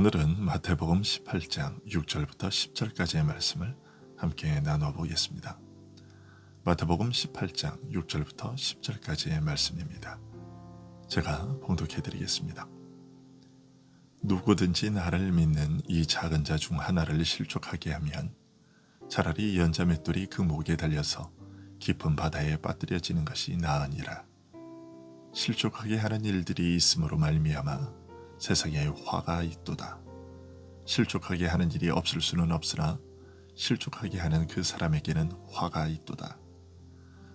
오늘은 마태복음 18장 6절부터 10절까지의 말씀을 함께 나눠보겠습니다. 마태복음 18장 6절부터 10절까지의 말씀입니다. 제가 봉독해드리겠습니다. 누구든지 나를 믿는 이 작은 자 중 하나를 실족하게 하면 차라리 연자 맷돌이 그 목에 달려서 깊은 바다에 빠뜨려지는 것이 나으니라. 실족하게 하는 일들이 있음으로 말미암아 세상에 화가 있도다. 실족하게 하는 일이 없을 수는 없으나 실족하게 하는 그 사람에게는 화가 있도다.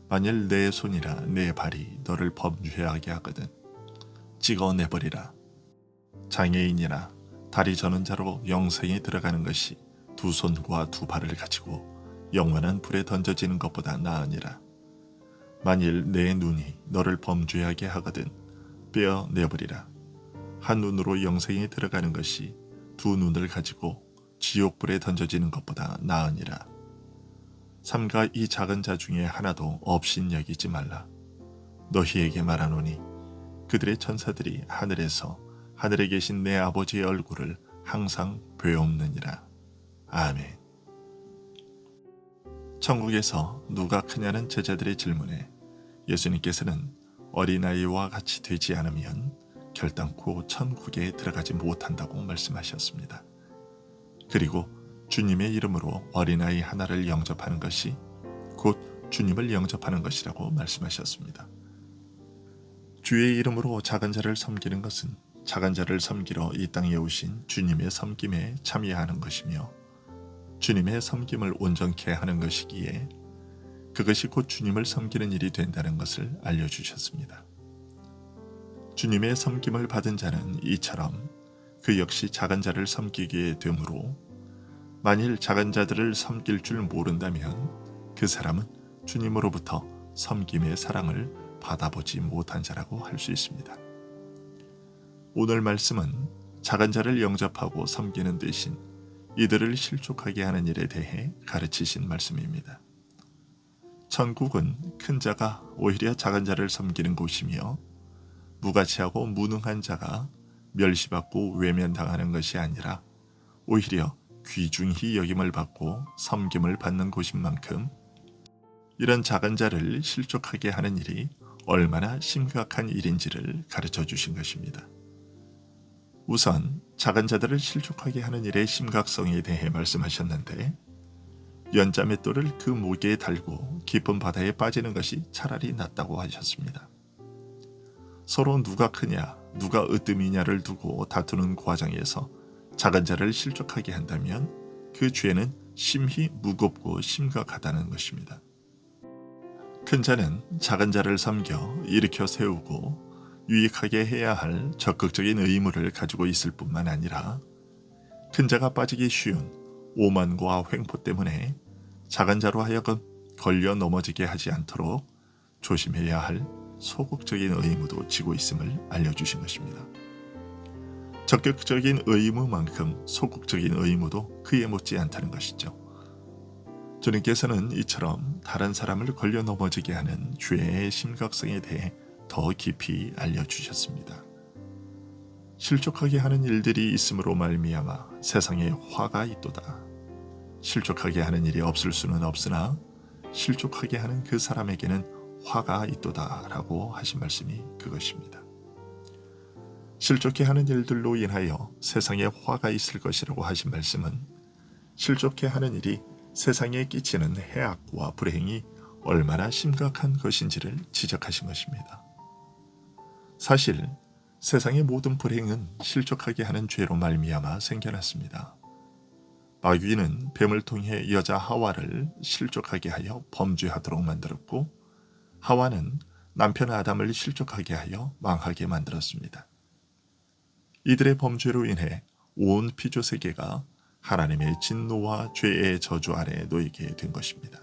만일 내 손이나 내 발이 너를 범죄하게 하거든 찍어내버리라. 장애인이나 다리 저는 자로 영생에 들어가는 것이 두 손과 두 발을 가지고 영원한 불에 던져지는 것보다 나으니라. 만일 내 눈이 너를 범죄하게 하거든 빼어내버리라. 한 눈으로 영생에 들어가는 것이 두 눈을 가지고 지옥불에 던져지는 것보다 나으니라. 삼가 이 작은 자 중에 하나도 없인 여기지 말라. 너희에게 말하노니 그들의 천사들이 하늘에서 하늘에 계신 내 아버지의 얼굴을 항상 배옵느니라. 아멘. 천국에서 누가 크냐는 제자들의 질문에 예수님께서는 어린아이와 같이 되지 않으면 결단코 천국에 들어가지 못한다고 말씀하셨습니다. 그리고 주님의 이름으로 어린아이 하나를 영접하는 것이 곧 주님을 영접하는 것이라고 말씀하셨습니다. 주의 이름으로 작은 자를 섬기는 것은 작은 자를 섬기러 이 땅에 오신 주님의 섬김에 참여하는 것이며 주님의 섬김을 온전케 하는 것이기에 그것이 곧 주님을 섬기는 일이 된다는 것을 알려주셨습니다. 주님의 섬김을 받은 자는 이처럼 그 역시 작은 자를 섬기게 되므로 만일 작은 자들을 섬길 줄 모른다면 그 사람은 주님으로부터 섬김의 사랑을 받아보지 못한 자라고 할 수 있습니다. 오늘 말씀은 작은 자를 영접하고 섬기는 대신 이들을 실족하게 하는 일에 대해 가르치신 말씀입니다. 천국은 큰 자가 오히려 작은 자를 섬기는 곳이며 무가치하고 무능한 자가 멸시받고 외면당하는 것이 아니라 오히려 귀중히 여김을 받고 섬김을 받는 곳인 만큼 이런 작은 자를 실족하게 하는 일이 얼마나 심각한 일인지를 가르쳐 주신 것입니다. 우선 작은 자들을 실족하게 하는 일의 심각성에 대해 말씀하셨는데 연자 맷돌을 그 목에 달고 깊은 바다에 빠지는 것이 차라리 낫다고 하셨습니다. 서로 누가 크냐, 누가 으뜸이냐를 두고 다투는 과정에서 작은 자를 실족하게 한다면 그 죄는 심히 무겁고 심각하다는 것입니다. 큰 자는 작은 자를 섬겨 일으켜 세우고 유익하게 해야 할 적극적인 의무를 가지고 있을 뿐만 아니라 큰 자가 빠지기 쉬운 오만과 횡포 때문에 작은 자로 하여금 걸려 넘어지게 하지 않도록 조심해야 할 소극적인 의무도 지고 있음을 알려주신 것입니다. 적극적인 의무만큼 소극적인 의무도 그에 못지 않다는 것이죠. 주님께서는 이처럼 다른 사람을 걸려 넘어지게 하는 죄의 심각성에 대해 더 깊이 알려주셨습니다. 실족하게 하는 일들이 있음으로 말미암아 세상에 화가 있도다. 실족하게 하는 일이 없을 수는 없으나 실족하게 하는 그 사람에게는 화가 있도다 라고 하신 말씀이 그것입니다. 실족해 하는 일들로 인하여 세상에 화가 있을 것이라고 하신 말씀은 실족해 하는 일이 세상에 끼치는 해악과 불행이 얼마나 심각한 것인지를 지적하신 것입니다. 사실 세상의 모든 불행은 실족하게 하는 죄로 말미암아 생겨났습니다. 마귀는 뱀을 통해 여자 하와를 실족하게 하여 범죄하도록 만들었고 하와는 남편 아담을 실족하게 하여 망하게 만들었습니다. 이들의 범죄로 인해 온 피조 세계가 하나님의 진노와 죄의 저주 아래 놓이게 된 것입니다.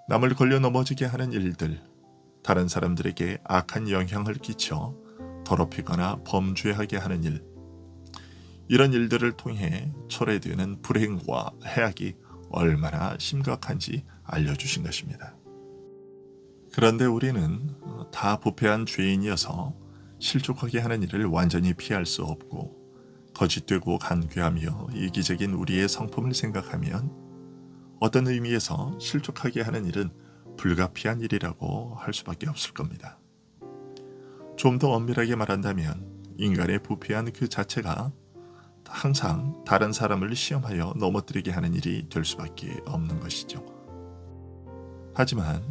남을 걸려 넘어지게 하는 일들, 다른 사람들에게 악한 영향을 끼쳐 더럽히거나 범죄하게 하는 일, 이런 일들을 통해 초래되는 불행과 해악이 얼마나 심각한지 알려주신 것입니다. 그런데 우리는 다 부패한 죄인이어서 실족하게 하는 일을 완전히 피할 수 없고 거짓되고 간괴하며 이기적인 우리의 성품을 생각하면 어떤 의미에서 실족하게 하는 일은 불가피한 일이라고 할 수밖에 없을 겁니다. 좀 더 엄밀하게 말한다면 인간의 부패한 그 자체가 항상 다른 사람을 시험하여 넘어뜨리게 하는 일이 될 수밖에 없는 것이죠. 하지만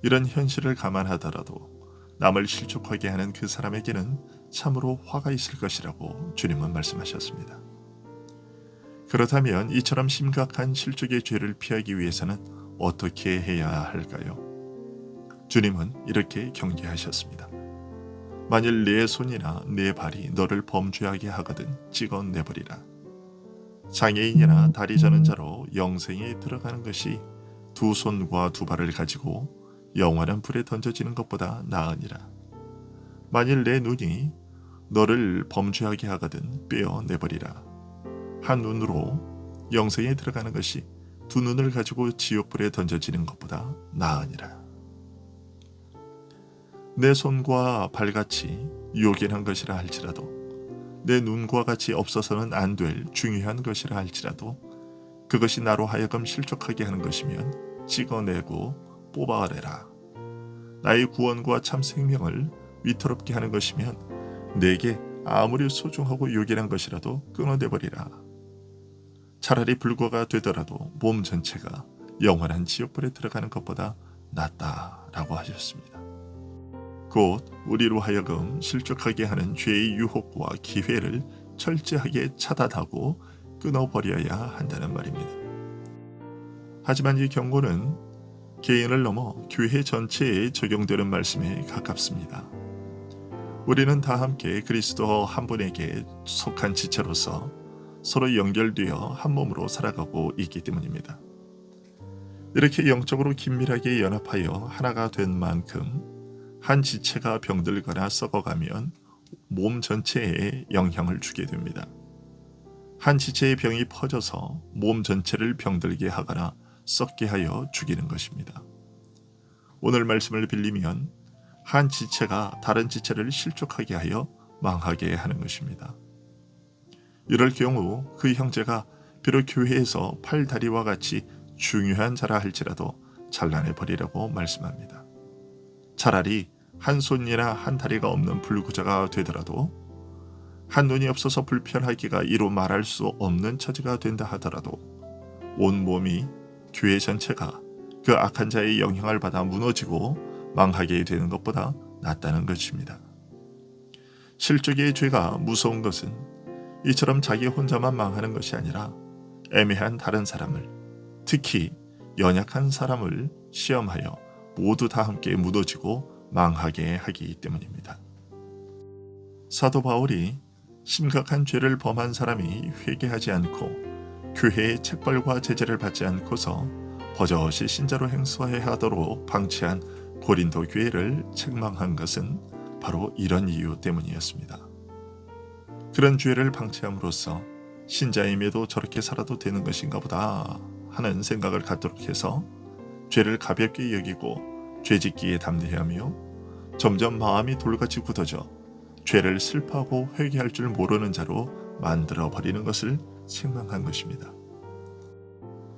이런 현실을 감안하더라도 남을 실족하게 하는 그 사람에게는 참으로 화가 있을 것이라고 주님은 말씀하셨습니다. 그렇다면 이처럼 심각한 실족의 죄를 피하기 위해서는 어떻게 해야 할까요? 주님은 이렇게 경계하셨습니다. 만일 내 손이나 내 발이 너를 범죄하게 하거든 찍어내버리라. 장애인이나 다리 저는 자로 영생에 들어가는 것이 두 손과 두 발을 가지고 영원한 불에 던져지는 것보다 나으니라. 만일 내 눈이 너를 범죄하게 하거든 빼어내버리라. 한 눈으로 영생에 들어가는 것이 두 눈을 가지고 지옥불에 던져지는 것보다 나으니라. 내 손과 발같이 요긴한 것이라 할지라도 내 눈과 같이 없어서는 안 될 중요한 것이라 할지라도 그것이 나로 하여금 실족하게 하는 것이면 찍어내고 뽑아내라. 나의 구원과 참 생명을 위태롭게 하는 것이면 내게 아무리 소중하고 요긴한 것이라도 끊어내버리라. 차라리 불과가 되더라도 몸 전체가 영원한 지옥불에 들어가는 것보다 낫다라고 하셨습니다. 곧 우리로 하여금 실족하게 하는 죄의 유혹과 기회를 철저하게 차단하고 끊어버려야 한다는 말입니다. 하지만 이 경고는 개인을 넘어 교회 전체에 적용되는 말씀에 가깝습니다. 우리는 다 함께 그리스도 한 분에게 속한 지체로서 서로 연결되어 한 몸으로 살아가고 있기 때문입니다. 이렇게 영적으로 긴밀하게 연합하여 하나가 된 만큼 한 지체가 병들거나 썩어가면 몸 전체에 영향을 주게 됩니다. 한 지체의 병이 퍼져서 몸 전체를 병들게 하거나 썩게 하여 죽이는 것입니다. 오늘 말씀을 빌리면 한 지체가 다른 지체를 실족하게 하여 망하게 하는 것입니다. 이럴 경우 그 형제가 비록 교회에서 팔, 다리와 같이 중요한 자라 할지라도 잘라내 버리라고 말씀합니다. 차라리 한 손이나 한 다리가 없는 불구자가 되더라도 한 눈이 없어서 불편하기가 이루 말할 수 없는 처지가 된다 하더라도 온 몸이 교회 전체가 그 악한 자의 영향을 받아 무너지고 망하게 되는 것보다 낫다는 것입니다. 실족의 죄가 무서운 것은 이처럼 자기 혼자만 망하는 것이 아니라 애매한 다른 사람을, 특히 연약한 사람을 시험하여 모두 다 함께 무너지고 망하게 하기 때문입니다. 사도 바울이 심각한 죄를 범한 사람이 회개하지 않고 교회의 책벌과 제재를 받지 않고서 버젓이 신자로 행수해야 하도록 방치한 고린도 교회를 책망한 것은 바로 이런 이유 때문이었습니다. 그런 죄를 방치함으로써 신자임에도 저렇게 살아도 되는 것인가 보다 하는 생각을 갖도록 해서 죄를 가볍게 여기고 죄짓기에 담대하며 점점 마음이 돌같이 굳어져 죄를 슬퍼하고 회개할 줄 모르는 자로 만들어버리는 것을 책망한 것입니다.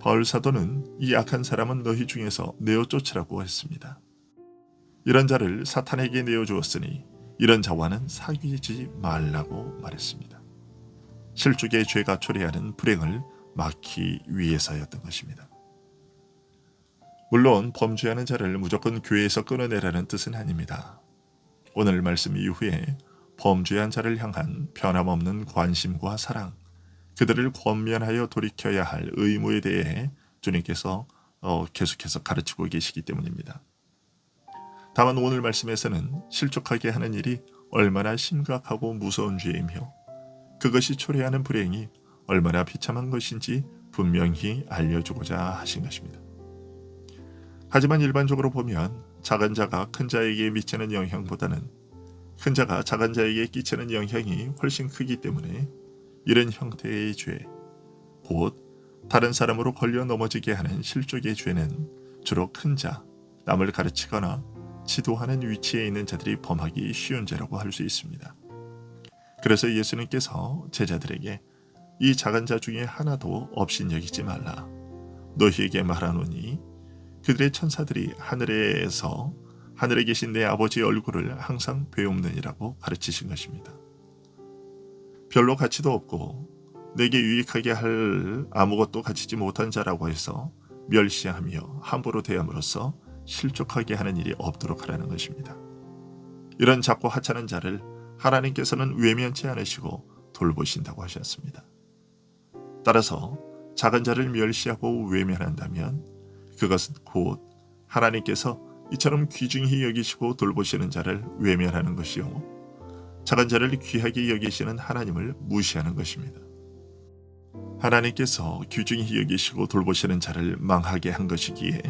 바울 사도는 이 악한 사람은 너희 중에서 내어 쫓으라고 했습니다. 이런 자를 사탄에게 내어주었으니 이런 자와는 사귀지 말라고 말했습니다. 실족의 죄가 초래하는 불행을 막기 위해서였던 것입니다. 물론 범죄하는 자를 무조건 교회에서 끊어내라는 뜻은 아닙니다. 오늘 말씀 이후에 범죄한 자를 향한 변함없는 관심과 사랑, 그들을 권면하여 돌이켜야 할 의무에 대해 주님께서 계속해서 가르치고 계시기 때문입니다. 다만 오늘 말씀에서는 실족하게 하는 일이 얼마나 심각하고 무서운 죄이며 그것이 초래하는 불행이 얼마나 비참한 것인지 분명히 알려주고자 하신 것입니다. 하지만 일반적으로 보면 작은 자가 큰 자에게 미치는 영향보다는 큰 자가 작은 자에게 끼치는 영향이 훨씬 크기 때문에 이런 형태의 죄, 곧 다른 사람으로 걸려 넘어지게 하는 실족의 죄는 주로 큰 자, 남을 가르치거나 지도하는 위치에 있는 자들이 범하기 쉬운 죄라고 할 수 있습니다. 그래서 예수님께서 제자들에게 이 작은 자 중에 하나도 업신여기지 말라. 너희에게 말하노니 그들의 천사들이 하늘에 계신 내 아버지의 얼굴을 항상 배움느니라고 가르치신 것입니다. 별로 가치도 없고 내게 유익하게 할 아무것도 가지지 못한 자라고 해서 멸시하며 함부로 대함으로써 실족하게 하는 일이 없도록 하라는 것입니다. 이런 작고 하찮은 자를 하나님께서는 외면치 않으시고 돌보신다고 하셨습니다. 따라서 작은 자를 멸시하고 외면한다면 그것은 곧 하나님께서 이처럼 귀중히 여기시고 돌보시는 자를 외면하는 것이요, 작은 자를 귀하게 여기시는 하나님을 무시하는 것입니다. 하나님께서 귀중히 여기시고 돌보시는 자를 망하게 한 것이기에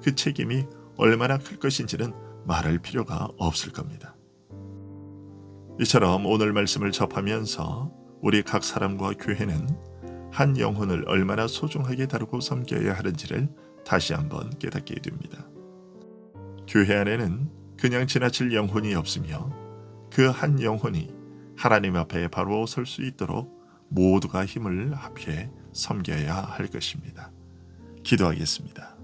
그 책임이 얼마나 클 것인지는 말할 필요가 없을 겁니다. 이처럼 오늘 말씀을 접하면서 우리 각 사람과 교회는 한 영혼을 얼마나 소중하게 다루고 섬겨야 하는지를 다시 한번 깨닫게 됩니다. 교회 안에는 그냥 지나칠 영혼이 없으며 그 한 영혼이 하나님 앞에 바로 설 수 있도록 모두가 힘을 합해 섬겨야 할 것입니다. 기도하겠습니다.